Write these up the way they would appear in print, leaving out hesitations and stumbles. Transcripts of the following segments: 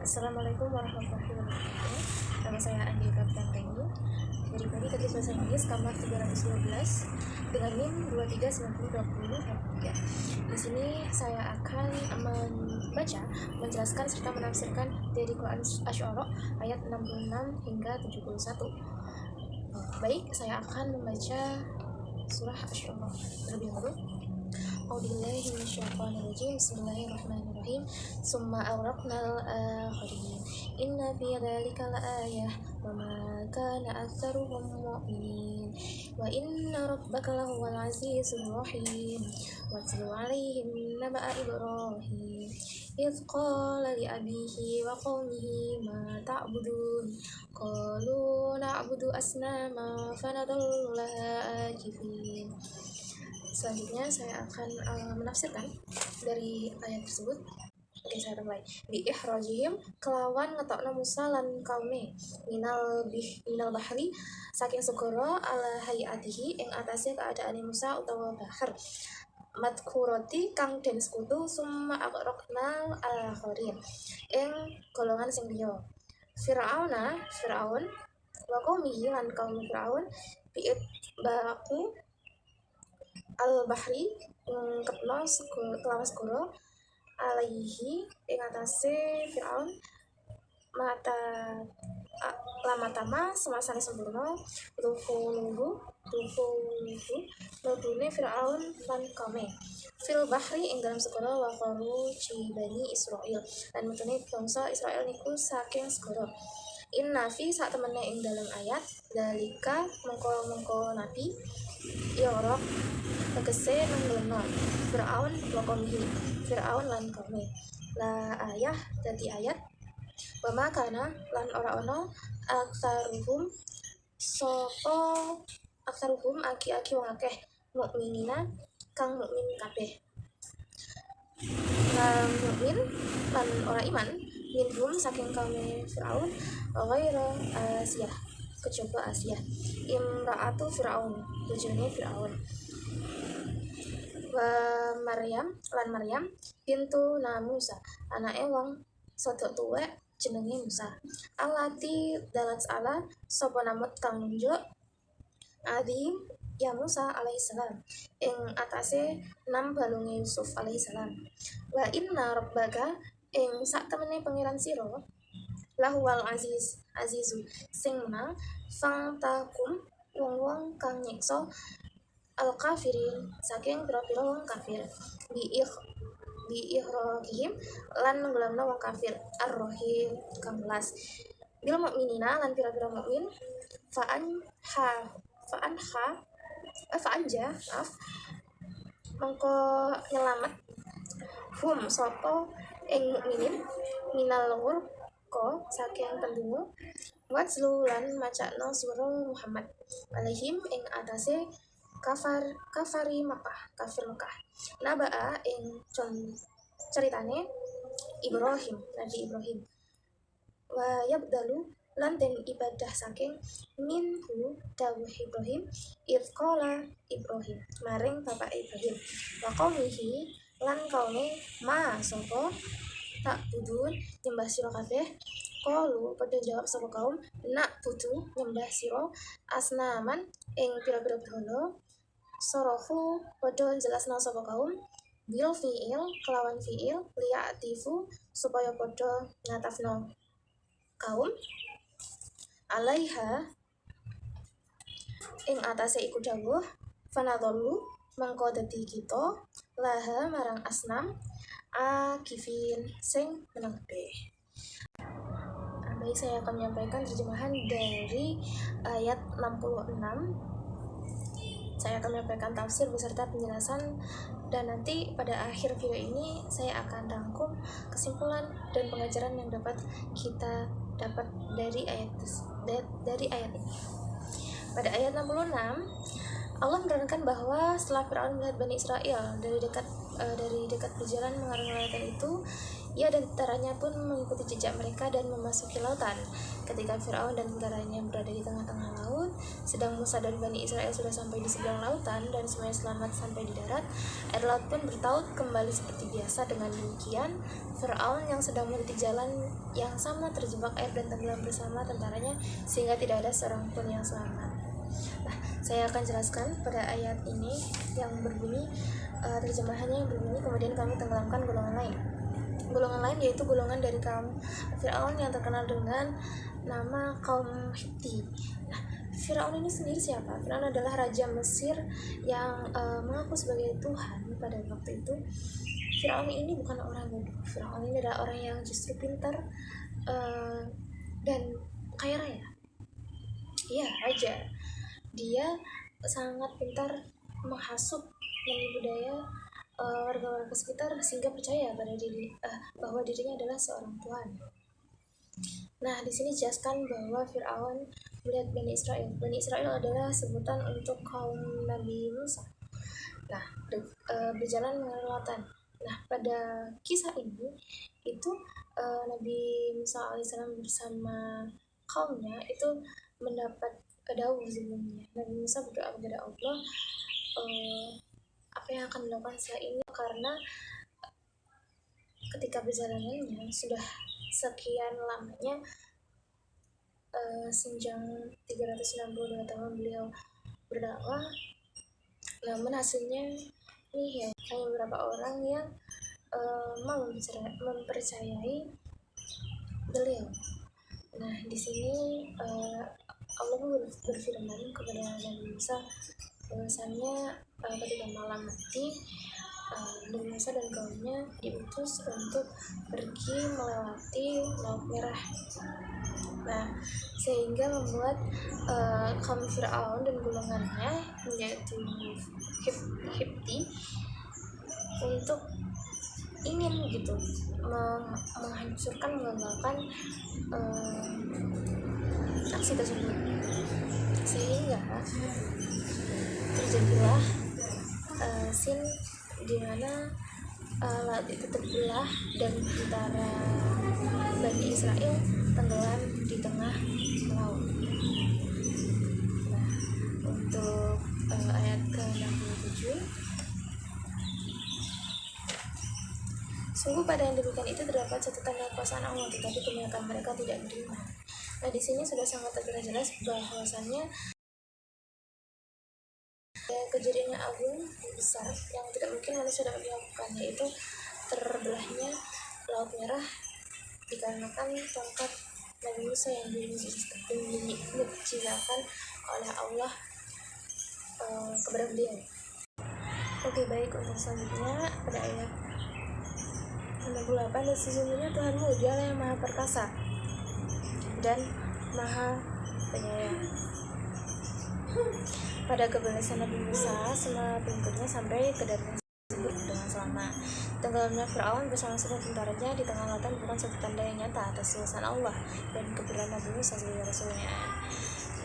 Assalamualaikum warahmatullahi wabarakatuh. Nama saya Andi Kapitan Renyu dari Prodi Teknik Bahasa Inggris kamar 312 dengan NIM 23902023. Di sini saya akan menjelaskan serta menafsirkan dari Quran Asy-Syu'ara ayat 66 hingga 71. Baik, saya akan membaca surah Asy-Syu'ara terlebih dahulu. A'udzubillahi minasyaitonirrajim. Bismillahirrahmanirrahim. Summa awraqnal akhirin. Inna fi dzalika laayah wa ma kana aktsaruhum mu'minin. Wa inna rabbaka lahuwal azizur rahim. Watlu 'alaihim naba'a Ibrahim. Idz qala li abihi wa qaumihi ma ta'budun. Qalu na'budu asnama fanadhallu laha akifin. Selanjutnya saya akan menafsirkan dari ayat tersebut. Oke, saya mulai. Bi ikhrajihim kelawan ngetokna Musa lan kaume minal bahri saking segara ala hayatihi ing atase keadaane Musa utawa bahar madkurati kang den sekutu summa aqraqna al-akhirin ing golongan sing liya Fir'aun wa qaumihi lan kaum Fir'aun bi'it baku al-bahri ketno kelawan segara alaihi ing atase Fir'aun lamatama semasane sempurna tuhuluhu mlebune Fir'aun lan kaume fil bahri ing dalam segara wa kharuji bani Israil lan metune bangsa Israel niku saking segara. Inna fi sak temene ing dalam ayat dalika mengko nabi yorok tegese nungguno Fir'aun wa qaumihi Fir'aun lan kaume la ayah dadi ayat wa makana lan ora ana aksaruhum aki-aki wong akeh mukminina kang mukmin kabeh mukmin lan ora iman minhum saking kaum Fir'aun ghaira Asiyah kejaba Asiyah imra'atu Fir'aun bojone Fir'aun wa Maryam bintu Musa anake wong sodok tuwek jenenge Musa alati dalat ala sapa namut kang nunjuk adim ya Musa alaihissalam ing atase nam balunge Yusuf alaihissalam wa inna rabbaka ing sak temene pangeran sira lahuwal azizu sing menang fangtakum wong-wong kang nyiksa al kafirin saking pira-pira wong kafir bi ikhrajihim lan nenggelamna wong kafir ar-rahim kang welas bil mukminina lan pira-pira mukmin fa'anja mengko nyelamet hum sapa ing mukminin minal ko saking pendungu watslu lan macakno surah Muhammad alaihim ing atase kafir Mekah nabaa ing ceritane Nabi Ibrahim wa yabdalu lan den ibadah saking minhu dawuh Ibrahim idqala Ibrahim maring bapak Ibrahim wa qaumihi lan kaume ma sapa tak budun nyembah sira kabeh qalu padha jawab sapa kaum nak butuh nyembah sira asnaman ing pira-pira berhala sorohu padha jelasna sapa kaum bil fi'il kelawan fi'il liya'tifu supaya padha ngatafno kaum alaiha ing atase iku dawuh fanadhallu mangko dadi kita laha marang asnam akifin sing menengbe. Baik, saya akan menyampaikan terjemahan dari ayat 66. Saya akan menyampaikan tafsir beserta penjelasan dan nanti pada akhir video ini saya akan rangkum kesimpulan dan pengajaran yang dapat kita dapat dari ayat ini. Pada ayat 66 Allah menerangkan bahwa setelah Fir'aun melihat Bani Israel dari dekat dari dekat berjalan mengarungi lautan itu, ia dan tentaranya pun mengikuti jejak mereka dan memasuki lautan. Ketika Firaun dan tentaranya berada di tengah-tengah laut, sedang Musa dan Bani Israel sudah sampai di seberang lautan dan semuanya selamat sampai di darat, air laut pun bertaut kembali seperti biasa. Dengan demikian, Firaun yang sedang meniti jalan yang sama terjebak air dan tenggelam bersama tentaranya, sehingga tidak ada seorang pun yang selamat. Nah, saya akan jelaskan pada ayat ini yang berbunyi, terjemahannya yang berbunyi, kemudian kami tenggelamkan golongan lain. Golongan lain yaitu golongan dari kaum Firaun yang terkenal dengan nama kaum Hipti. Nah, Firaun ini sendiri siapa? Firaun adalah raja Mesir yang mengaku sebagai Tuhan pada waktu itu. Firaun ini bukan orang bodoh. Firaun ini adalah orang yang justru pintar dan kaya raya. Iya, raja. Dia sangat pintar menghasut menipu daya warga-warga sekitar sehingga percaya pada bahwa dirinya adalah seorang tuhan. Nah, di sini jelaskan bahwa Firaun melihat Bani Israel. Bani Israel adalah sebutan untuk kaum Nabi Musa. Nah, berjalan melalui lautan. Nah, pada kisah ini itu Nabi Musa alaihissalam bersama kaumnya itu mendapat dawuh sebelumnya. Nabi Musa berdoa kepada Allah, apa yang akan dilakukan setelah ini, karena ketika perjalanannya sudah sekian lamanya, senjang 362 tahun beliau berdakwah, namun hasilnya ini ya hanya beberapa orang yang mau mempercayai beliau. Nah, di sini Allah berfirman kepada Nabi Musa bahwasanya ketika malam nanti Nabi Musa dan kaumnya diutus untuk pergi melewati Laut Merah. Nah, sehingga membuat kaum Firaun dan golongannya yaitu Hipti untuk ingin gitu menghancurkan, menggagalkan aksi tersebut, sehingga terjadilah scene di mana laut itu terbelah dan tentara Bani Israel tenggelam di tengah laut. Nah, untuk ayat ke-67, sungguh pada yang demikian itu terdapat satu tanda kekuasaan Allah, tetapi kebanyakan mereka tidak beriman. Nah, di sini sudah sangat terlihat jelas bahwasannya kejadian yang agung besar yang tidak mungkin manusia dapat dilakukan, yaitu terbelahnya Laut Merah dikarenakan tongkat Nabi Musa yang dimujizatkan oleh Allah kepada beliau. Oke, baik, untuk selanjutnya pada ayat 68, dan sesungguhnya Tuhanmu dialah yang maha perkasa dan maha penyayang. Pada kebebasan Nabi Musa, semua pengikutnya sampai ke daratan tersebut dengan selamat. Tenggelamnya Firaun bersama seluruh tentaranya di tengah lautan bukan suatu tanda yang nyata atas kekuasaan Allah dan kebenaran Nabi Musa sebagai rasulnya.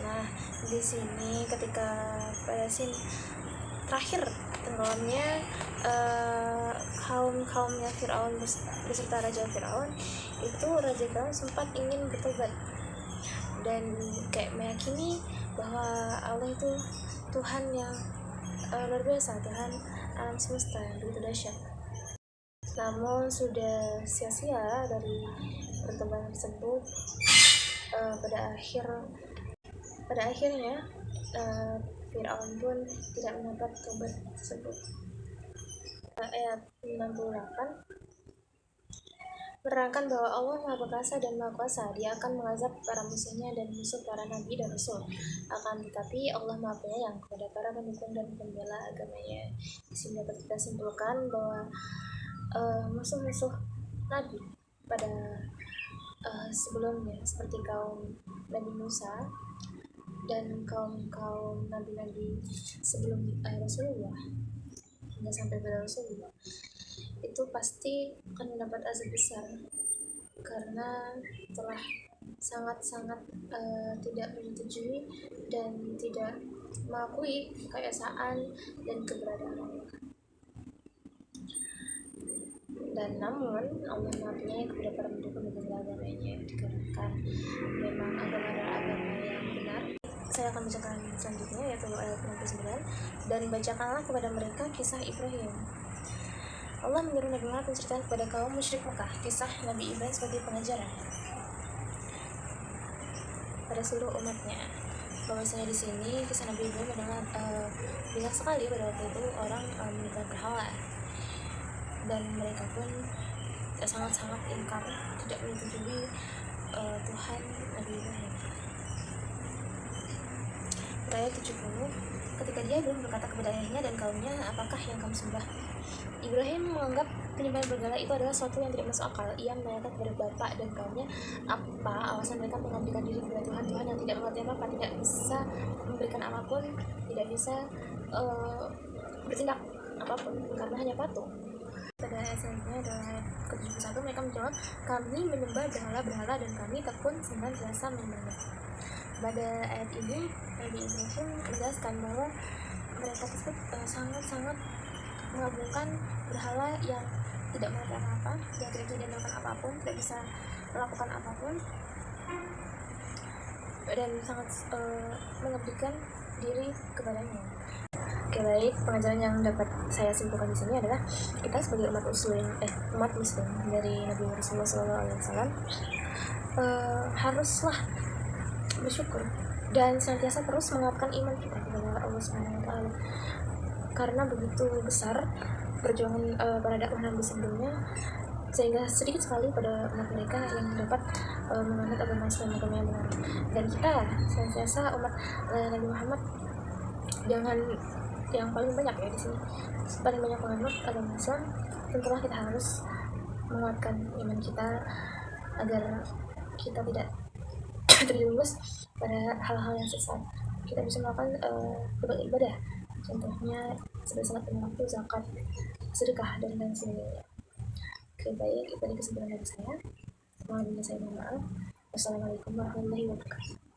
Nah, di sini ketika pada scene terakhir tenggelamnya kaumnya Firaun beserta Raja Firaun, itu Raja Firaun sempat ingin bertobat dan kayak meyakini bahwa Allah itu Tuhan yang luar biasa, Tuhan alam semesta yang begitu dahsyat. Namun sudah sia-sia dari pertobatan tersebut. Pada akhirnya Firaun pun tidak mendapat tobat tersebut. Ayat 68 menerangkan bahwa Allah Maha Perkasa dan Maha Kuasa. Dia akan mengazab para musuhnya dan musuh para nabi dan rasul. Akan tetapi Allah Maha Penyayang kepada para pendukung dan pembela agamanya. Di sini dapat kita simpulkan bahwa musuh-musuh nabi pada sebelumnya seperti kaum Nabi Musa dan kaum nabi-nabi sebelum Rasulullah hingga sampai pada Rasulullah, itu pasti akan mendapat azab besar karena telah sangat-sangat tidak menyetujui dan tidak mengakui keesaan dan keberadaan Allah. Dan namun Allah Maha Penyayang kepada para pendukung dan agamanya, dikarenakan memang agama adalah agama yang benar. Saya akan bacakan selanjutnya, yaitu ayat 69. Dan bacakanlah kepada mereka kisah Ibrahim. Allah menyuruh Nabi Muhammad menceritakan kepada kaum musyrik Mekah kisah Nabi Ibrahim sebagai pengajaran pada seluruh umatnya. Bahwasanya di sini kisah Nabi Ibrahim adalah banyak sekali pada waktu itu orang menyembah berhala, dan mereka pun sangat-sangat ingkar, tidak menyetujui Tuhan Nabi Ibrahim. Ayat 70, ketika dia belum berkata kepada ayahnya dan kaumnya, apakah yang kamu sembah? Ibrahim menganggap penyembahan berhala itu adalah sesuatu yang tidak masuk akal. Ia menanyakan kepada bapak dan kaumnya apa alasan mereka mengabdikan diri kepada Tuhan yang tidak mengerti apa-apa, tidak bisa memberikan apapun, tidak bisa bertindak apapun karena hanya patung. Pada ayat selanjutnya adalah ayat ke-71, mereka menjawab, kami menyembah berhala-berhala dan kami tekun senantiasa menyembahnya. Pada ayat ini Nabi Ibrahim menjelaskan bahwa mereka tersebut sangat-sangat mengagungkan berhala yang tidak mengerti apa-apa, yang tidak bisa melakukan apapun, tidak bisa melakukan apapun, dan sangat mengabdikan diri kepadanya. Oke, baik, pengajaran yang dapat saya simpulkan di sini adalah kita sebagai umat muslim dari Nabi Rasulullah SAW haruslah bersyukur dan senantiasa terus menguatkan iman kita kepada Allah SWT, karena begitu besar perjuangan para dakwah Nabi sebelumnya, sehingga sedikit sekali pada umat mereka yang dapat menganut agama Islam, agama yang benar. Dan kita senantiasa umat Nabi Muhammad jangan yang paling banyak ya di sini, paling banyak menganut agama Islam. Tentulah kita harus menguatkan iman kita agar kita tidak terjerumus pada hal-hal yang sesat. Kita bisa melakukan berbagai ibadah, contohnya sebagai salat lima waktu, zakat, sedekah, dan lain sebagainya. Oke, baik, itu tadi kesimpulan dari saya. Saya mohon maaf. Wassalamualaikum warahmatullahi wabarakatuh.